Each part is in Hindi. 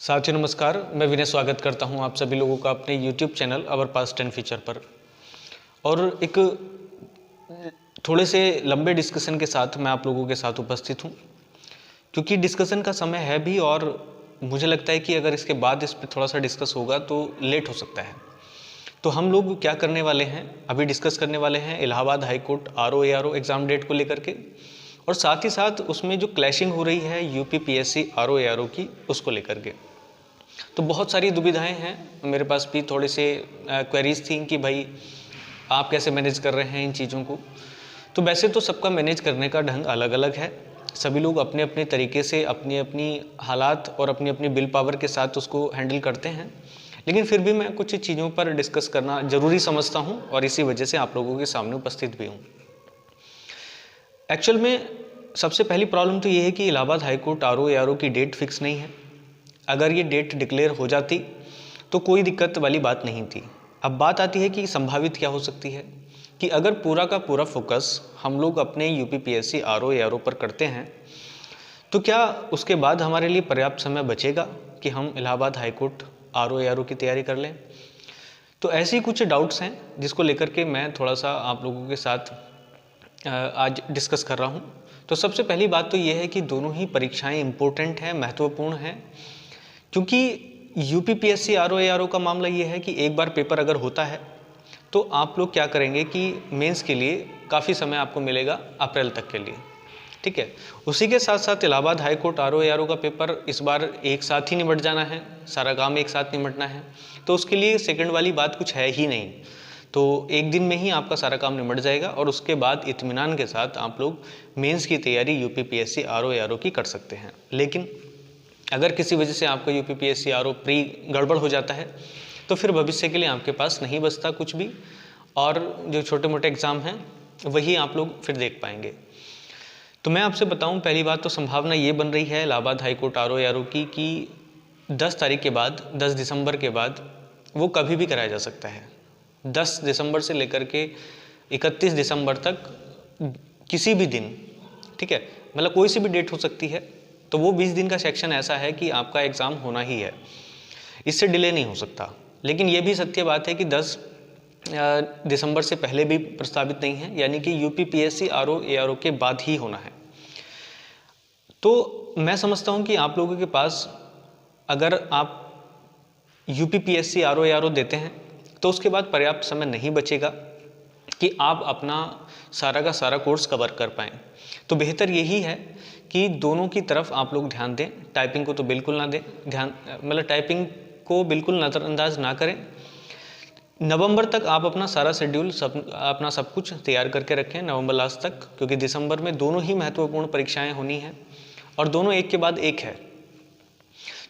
साथियों नमस्कार, मैं विनय स्वागत करता हूं आप सभी लोगों का अपने YouTube channel our past and future पर। और एक थोड़े से लंबे डिस्कशन के साथ मैं आप लोगों के साथ उपस्थित हूं, क्योंकि डिस्कशन का समय है भी और मुझे लगता है कि अगर इसके बाद इस पर थोड़ा सा डिस्कस होगा तो लेट हो सकता है। तो हम लोग क्या करने वाले हैं, अभी डिस्कस करने वाले हैं Allahabad high court RO exam date को लेकर के, और साथ ही साथ उसमें जो क्लैशिंग हो रही है UPPSC RO की, उसको लेकर के। तो बहुत सारी दुविधाएं हैं, मेरे पास भी थोड़े से क्वेरीज थी कि भाई आप कैसे मैनेज कर रहे हैं इन चीज़ों को। तो वैसे तो सबका मैनेज करने का ढंग अलग अलग है, सभी लोग अपने अपने तरीके से अपनी अपनी हालात और अपनी अपनी विल पावर के साथ उसको हैंडल करते हैं, लेकिन फिर भी मैं कुछ चीज़ों पर डिस्कस करना ज़रूरी समझता हूँ और इसी वजह से आप लोगों के सामने उपस्थित भी हूँ। एक्चुअल में सबसे पहली प्रॉब्लम तो ये है कि इलाहाबाद हाई कोर्ट RO की डेट फिक्स नहीं है। अगर ये डेट डिक्लेयर हो जाती तो कोई दिक्कत वाली बात नहीं थी। अब बात आती है कि संभावित क्या हो सकती है कि अगर पूरा का पूरा फोकस हम लोग अपने UPPSC RO पर करते हैं तो क्या उसके बाद हमारे लिए पर्याप्त समय बचेगा कि हम इलाहाबाद हाई कोर्ट RO की तैयारी कर लें। तो ऐसे ही कुछ डाउट्स हैं जिसको लेकर के मैं थोड़ा सा आप लोगों के साथ आज डिस्कस कर रहा हूं। तो सबसे पहली बात तो ये है कि दोनों ही परीक्षाएं इम्पोर्टेंट हैं, महत्वपूर्ण हैं, क्योंकि UPPSC RO का मामला ये है कि एक बार पेपर अगर होता है तो आप लोग क्या करेंगे कि मेंस के लिए काफ़ी समय आपको मिलेगा अप्रैल तक के लिए, ठीक है। उसी के साथ साथ इलाहाबाद हाई कोर्ट RO का पेपर इस बार एक साथ ही निपट जाना है, सारा काम एक साथ निपटना है, तो उसके लिए सेकंड वाली बात कुछ है ही नहीं। तो एक दिन में ही आपका सारा काम निपट जाएगा और उसके बाद इत्मीनान के साथ आप लोग मेंस की तैयारी UPPSC RO की कर सकते हैं। लेकिन अगर किसी वजह से आपका UPPSC RO प्री गड़बड़ हो जाता है तो फिर भविष्य के लिए आपके पास नहीं बचता कुछ भी, और जो छोटे मोटे एग्ज़ाम हैं वही आप लोग फिर देख पाएंगे। तो मैं आपसे बताऊं, पहली बात तो संभावना ये बन रही है इलाहाबाद हाई कोर्ट RO की कि 10 तारीख के बाद, 10 दिसंबर के बाद वो कभी भी कराया जा सकता है। 10 दिसंबर से लेकर के 31 दिसंबर तक किसी भी दिन, ठीक है, मतलब कोई सी भी डेट हो सकती है। तो वो 20 दिन का सेक्शन ऐसा है कि आपका एग्ज़ाम होना ही है, इससे डिले नहीं हो सकता। लेकिन ये भी सत्य बात है कि 10 दिसंबर से पहले भी प्रस्तावित नहीं है, यानी कि UPPSC RO के बाद ही होना है। तो मैं समझता हूँ कि आप लोगों के पास अगर आप UPPSC RO देते हैं तो उसके बाद पर्याप्त समय नहीं बचेगा कि आप अपना सारा का सारा कोर्स कवर कर पाएँ। तो बेहतर यही है कि दोनों की तरफ आप लोग ध्यान दें, टाइपिंग को तो बिल्कुल ना दें ध्यान, मतलब टाइपिंग को बिल्कुल नज़रअंदाज ना करें। नवंबर तक आप अपना सारा शेड्यूल अपना सब कुछ तैयार करके रखें, नवंबर लास्ट तक, क्योंकि दिसंबर में दोनों ही महत्वपूर्ण परीक्षाएं होनी हैं और दोनों एक के बाद एक है।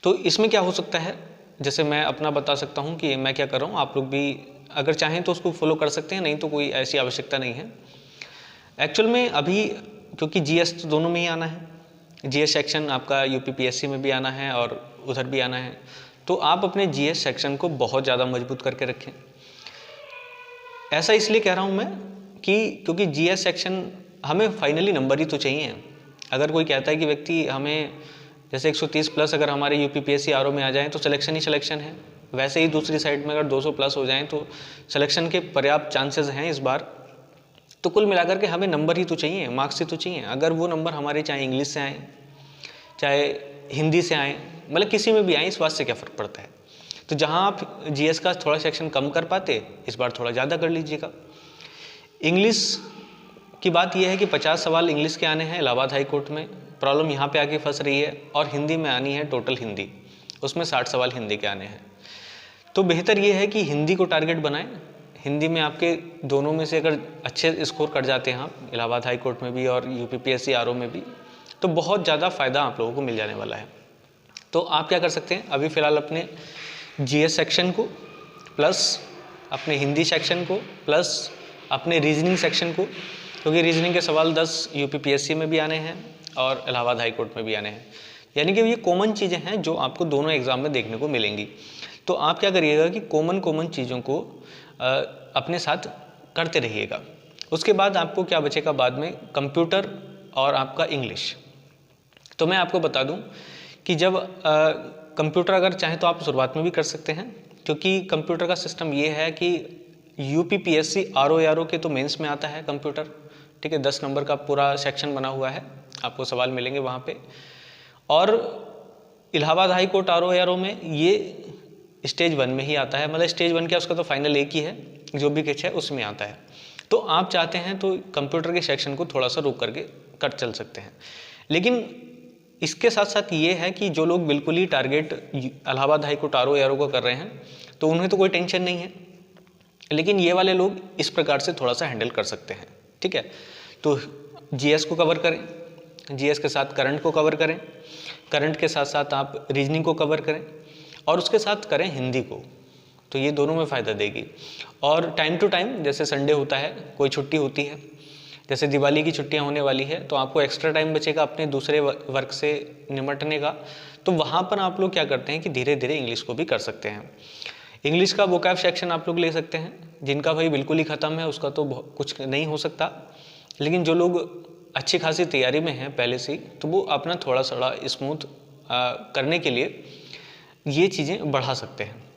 तो इसमें क्या हो सकता है, जैसे मैं अपना बता सकता हूँ कि मैं क्या कर रहा हूँ, आप लोग भी अगर चाहें तो उसको फॉलो कर सकते हैं, नहीं तो कोई ऐसी आवश्यकता नहीं है। एक्चुअल में अभी क्योंकि GS तो दोनों में ही आना है, GS सेक्शन आपका UPPSC में भी आना है और उधर भी आना है, तो आप अपने GS सेक्शन को बहुत ज़्यादा मजबूत करके रखें। ऐसा इसलिए कह रहा हूँ मैं कि क्योंकि GS सेक्शन हमें फाइनली नंबर ही तो चाहिए। अगर कोई कहता है कि व्यक्ति हमें जैसे 130 प्लस अगर हमारे UPPSC RO में आ जाएँ तो सिलेक्शन ही सिलेक्शन है, वैसे ही दूसरी साइड में अगर 200 प्लस हो जाएँ तो सिलेक्शन के पर्याप्त चांसेस हैं इस बार। तो कुल मिलाकर के हमें नंबर ही तो चाहिए, मार्क्स ही तो चाहिए। अगर वो नंबर हमारे चाहे इंग्लिश से आए, चाहे हिंदी से आए, मतलब किसी में भी आए, इस बात से क्या फ़र्क पड़ता है। तो जहाँ आप GS का थोड़ा सेक्शन कम कर पाते, इस बार थोड़ा ज़्यादा कर लीजिएगा। इंग्लिश की बात यह है कि 50 सवाल इंग्लिश के आने हैं इलाहाबाद हाई कोर्ट में, प्रॉब्लम यहाँ पे आके फंस रही है, और हिंदी में आनी है टोटल हिंदी, उसमें 60 सवाल हिंदी के आने हैं। तो बेहतर ये है कि हिंदी को टारगेट बनाएं। हिंदी में आपके दोनों में से अगर अच्छे स्कोर कर जाते हैं आप इलाहाबाद हाई कोर्ट में भी और UPPSC RO में भी, तो बहुत ज़्यादा फ़ायदा आप लोगों को मिल जाने वाला है। तो आप क्या कर सकते हैं, अभी फ़िलहाल अपने GS सेक्शन को प्लस अपने हिंदी सेक्शन को प्लस अपने रीजनिंग सेक्शन को, क्योंकि रीजनिंग के सवाल 10 UPPSC में भी आने हैं और इलाहाबाद हाई कोर्ट में भी आने हैं, यानी कि ये कॉमन चीज़ें हैं जो आपको दोनों एग्ज़ाम में देखने को मिलेंगी। तो आप क्या करिएगा कि कॉमन चीज़ों को अपने साथ करते रहिएगा। उसके बाद आपको क्या बचेगा बाद में, कंप्यूटर और आपका इंग्लिश। तो मैं आपको बता दूं कि जब कंप्यूटर अगर चाहें तो आप शुरुआत में भी कर सकते हैं, क्योंकि कंप्यूटर का सिस्टम ये है कि यूपीपीएससी आरओ के तो मेंस में आता है कंप्यूटर, ठीक है। 10 नंबर का पूरा सेक्शन बना हुआ है, आपको सवाल मिलेंगे वहाँ पे। और इलाहाबाद हाई कोर्ट आरओ में ये स्टेज 1 में ही आता है, मतलब स्टेज 1 क्या, उसका तो फाइनल एक ही है, जो भी कुछ है उसमें आता है। तो आप चाहते हैं तो कंप्यूटर के सेक्शन को थोड़ा सा रोक करके कर चल सकते हैं। लेकिन इसके साथ साथ ये है कि जो लोग बिल्कुल ही target Allahabad high court RO को कर रहे हैं तो उन्हें तो कोई टेंशन नहीं है, लेकिन ये वाले लोग इस प्रकार से थोड़ा सा हैंडल कर सकते हैं, ठीक है। तो जीएस को कवर करें, जीएस के साथ करंट को कवर करें, करंट के साथ साथ आप रीजनिंग को कवर करें और उसके साथ करें हिंदी को, तो ये दोनों में फ़ायदा देगी। और टाइम टू टाइम, जैसे संडे होता है, कोई छुट्टी होती है, जैसे दिवाली की छुट्टियां होने वाली है, तो आपको एक्स्ट्रा टाइम बचेगा अपने दूसरे वर्क से निपटने का, तो वहाँ पर आप लोग क्या करते हैं कि धीरे धीरे इंग्लिश को भी कर सकते हैं। इंग्लिश का वोकैब सेक्शन आप लोग ले सकते हैं, जिनका भाई बिल्कुल ही ख़त्म है उसका तो कुछ नहीं हो सकता, लेकिन जो लोग अच्छी खासी तैयारी में हैं पहले से ही, तो वो अपना थोड़ा सा स्मूथ करने के लिए ये चीज़ें बढ़ा सकते हैं।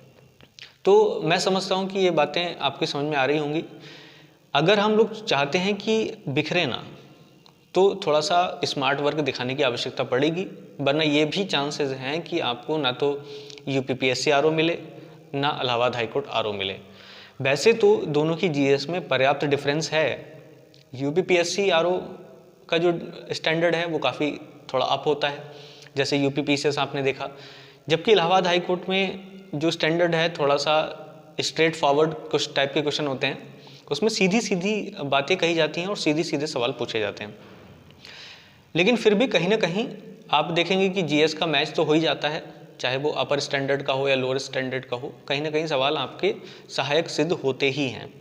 तो मैं समझता हूँ कि ये बातें आपकी समझ में आ रही होंगी। अगर हम लोग चाहते हैं कि बिखरे ना, तो थोड़ा सा स्मार्ट वर्क दिखाने की आवश्यकता पड़ेगी, वरना ये भी चांसेस हैं कि आपको ना तो यूपीपीएससी आरओ मिले ना इलाहाबाद हाई कोर्ट आरओ मिले। वैसे तो दोनों की जीएस में पर्याप्त डिफरेंस है, यूपीपीएससी आरओ का जो स्टैंडर्ड है वो काफ़ी थोड़ा अप होता है, जैसे यूपीपीसीएस आपने देखा, जबकि इलाहाबाद हाई कोर्ट में जो स्टैंडर्ड है थोड़ा सा स्ट्रेट फॉरवर्ड कुछ टाइप के क्वेश्चन होते हैं, उसमें सीधी सीधी बातें कही जाती हैं और सीधे सीधे सवाल पूछे जाते हैं। लेकिन फिर भी कहीं ना कहीं आप देखेंगे कि जीएस का मैच तो हो ही जाता है, चाहे वो अपर स्टैंडर्ड का हो या लोअर स्टैंडर्ड का हो, कहीं ना कहीं सवाल आपके सहायक सिद्ध होते ही हैं।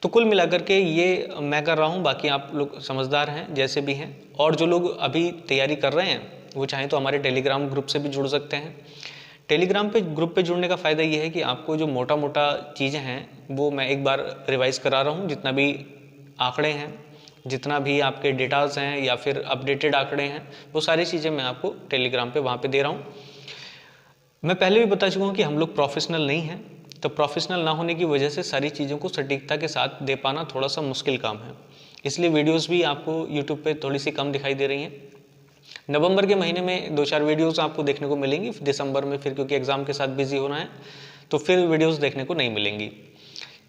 तो कुल मिलाकर के ये मैं कर रहा हूँ, बाकी आप लोग समझदार हैं जैसे भी हैं, और जो लोग अभी तैयारी कर रहे हैं वो चाहें तो हमारे टेलीग्राम ग्रुप से भी जुड़ सकते हैं। टेलीग्राम पे ग्रुप पे जुड़ने का फ़ायदा ये है कि आपको जो मोटा मोटा चीज़ें हैं वो मैं एक बार रिवाइज़ करा रहा हूँ, जितना भी आंकड़े हैं, जितना भी आपके डेटाज हैं या फिर अपडेटेड आंकड़े हैं, वो सारी चीज़ें मैं आपको टेलीग्राम पे वहाँ पे दे रहा हूँ। मैं पहले भी बता चुका हूँ कि हम लोग प्रोफेशनल नहीं हैं, तो प्रोफेशनल ना होने की वजह से सारी चीज़ों को सटीकता के साथ दे पाना थोड़ा सा मुश्किल काम है, इसलिए वीडियोज़ भी आपको यूट्यूब पर थोड़ी सी कम दिखाई दे रही हैं। नवंबर के महीने में 2-4 वीडियोस आपको देखने को मिलेंगी, दिसंबर में फिर क्योंकि एग्ज़ाम के साथ बिजी होना है तो फिर वीडियोस देखने को नहीं मिलेंगी।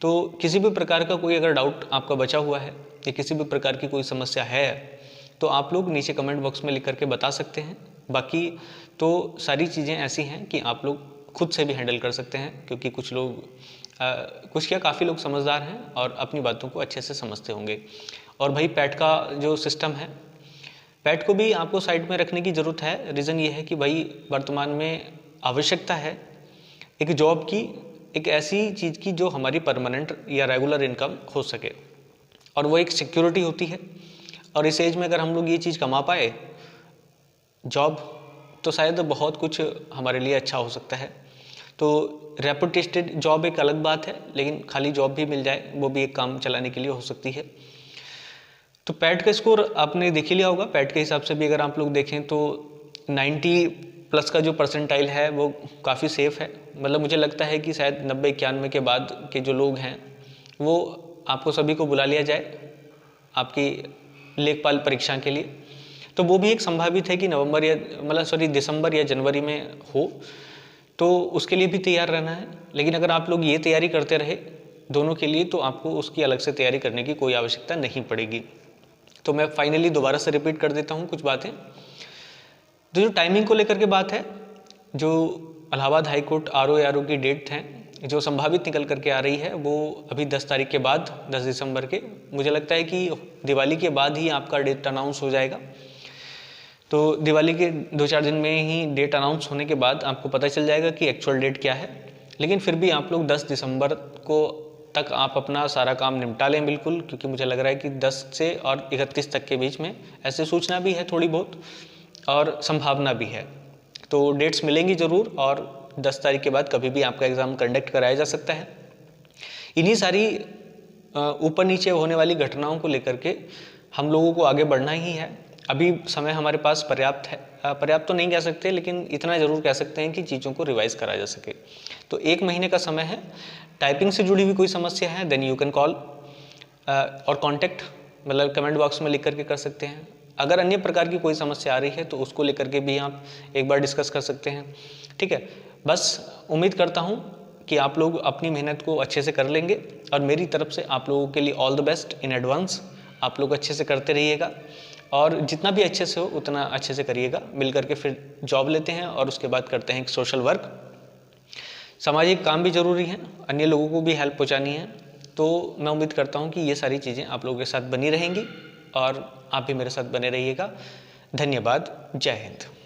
तो किसी भी प्रकार का कोई अगर डाउट आपका बचा हुआ है या किसी भी प्रकार की कोई समस्या है तो आप लोग नीचे कमेंट बॉक्स में लिख करके बता सकते हैं। बाकी तो सारी चीज़ें ऐसी हैं कि आप लोग खुद से भी हैंडल कर सकते हैं, क्योंकि कुछ लोग कुछ क्या काफ़ी लोग समझदार हैं और अपनी बातों को अच्छे से समझते होंगे। और भाई पैट का जो सिस्टम है, पैट को भी आपको साइड में रखने की ज़रूरत है। रीज़न ये है कि भाई वर्तमान में आवश्यकता है एक जॉब की, एक ऐसी चीज़ की जो हमारी परमानेंट या रेगुलर इनकम हो सके, और वो एक सिक्योरिटी होती है। और इस एज में अगर हम लोग ये चीज़ कमा पाए जॉब, तो शायद बहुत कुछ हमारे लिए अच्छा हो सकता है। तो रेपुटेटेड जॉब एक अलग बात है, लेकिन खाली जॉब भी मिल जाए वो भी एक काम चलाने के लिए हो सकती है। तो पैट का स्कोर आपने देख ही लिया होगा, पैट के हिसाब से भी अगर आप लोग देखें तो 90+ का जो परसेंटाइल है वो काफ़ी सेफ़ है। मतलब मुझे लगता है कि शायद 90-91 के बाद के जो लोग हैं वो आपको सभी को बुला लिया जाए आपकी लेखपाल परीक्षा के लिए। तो वो भी एक संभावित है कि नवंबर या दिसंबर या जनवरी में हो, तो उसके लिए भी तैयार रहना है। लेकिन अगर आप लोग ये तैयारी करते रहे दोनों के लिए, तो आपको उसकी अलग से तैयारी करने की कोई आवश्यकता नहीं पड़ेगी। तो मैं फाइनली दोबारा से रिपीट कर देता हूँ कुछ बातें। तो जो टाइमिंग को लेकर के बात है, जो इलाहाबाद हाई कोर्ट आरओ की डेट हैं जो संभावित निकल करके आ रही है, वो अभी 10 तारीख के बाद, 10 दिसंबर के, मुझे लगता है कि दिवाली के बाद ही आपका डेट अनाउंस हो जाएगा। तो दिवाली के 2-4 दिन में ही डेट अनाउंस होने के बाद आपको पता चल जाएगा कि एक्चुअल डेट क्या है। लेकिन फिर भी आप लोग 10 दिसंबर को तक आप अपना सारा काम निपटा लें बिल्कुल, क्योंकि मुझे लग रहा है कि 10 से और 31 तक के बीच में ऐसे सूचना भी है थोड़ी बहुत और संभावना भी है। तो डेट्स मिलेंगी ज़रूर, और 10 तारीख के बाद कभी भी आपका एग्ज़ाम कंडक्ट कराया जा सकता है। इन्हीं सारी ऊपर नीचे होने वाली घटनाओं को लेकर के हम लोगों को आगे बढ़ना ही है। अभी समय हमारे पास पर्याप्त है, पर्याप्त तो नहीं कह सकते, लेकिन इतना ज़रूर कह सकते हैं कि चीज़ों को रिवाइज करा जा सके। तो 1 महीने का समय है। टाइपिंग से जुड़ी हुई कोई समस्या है देन यू कैन कॉल और कॉन्टैक्ट मतलब कमेंट बॉक्स में लिख करके कर सकते हैं। अगर अन्य प्रकार की कोई समस्या आ रही है तो उसको लेकर के भी आप एक बार डिस्कस कर सकते हैं। ठीक है, बस उम्मीद करता हूँ कि आप लोग अपनी मेहनत को अच्छे से कर लेंगे और मेरी तरफ से आप लोगों के लिए all the best in advance. आप लोग अच्छे से करते रहिएगा और जितना भी अच्छे से हो उतना अच्छे से करिएगा। मिल करके फिर जॉब लेते हैं और उसके बाद करते हैं एक सोशल वर्क। सामाजिक काम भी ज़रूरी है, अन्य लोगों को भी हेल्प पहुँचानी है। तो मैं उम्मीद करता हूँ कि ये सारी चीज़ें आप लोगों के साथ बनी रहेंगी और आप भी मेरे साथ बने रहिएगा। धन्यवाद। जय हिंद।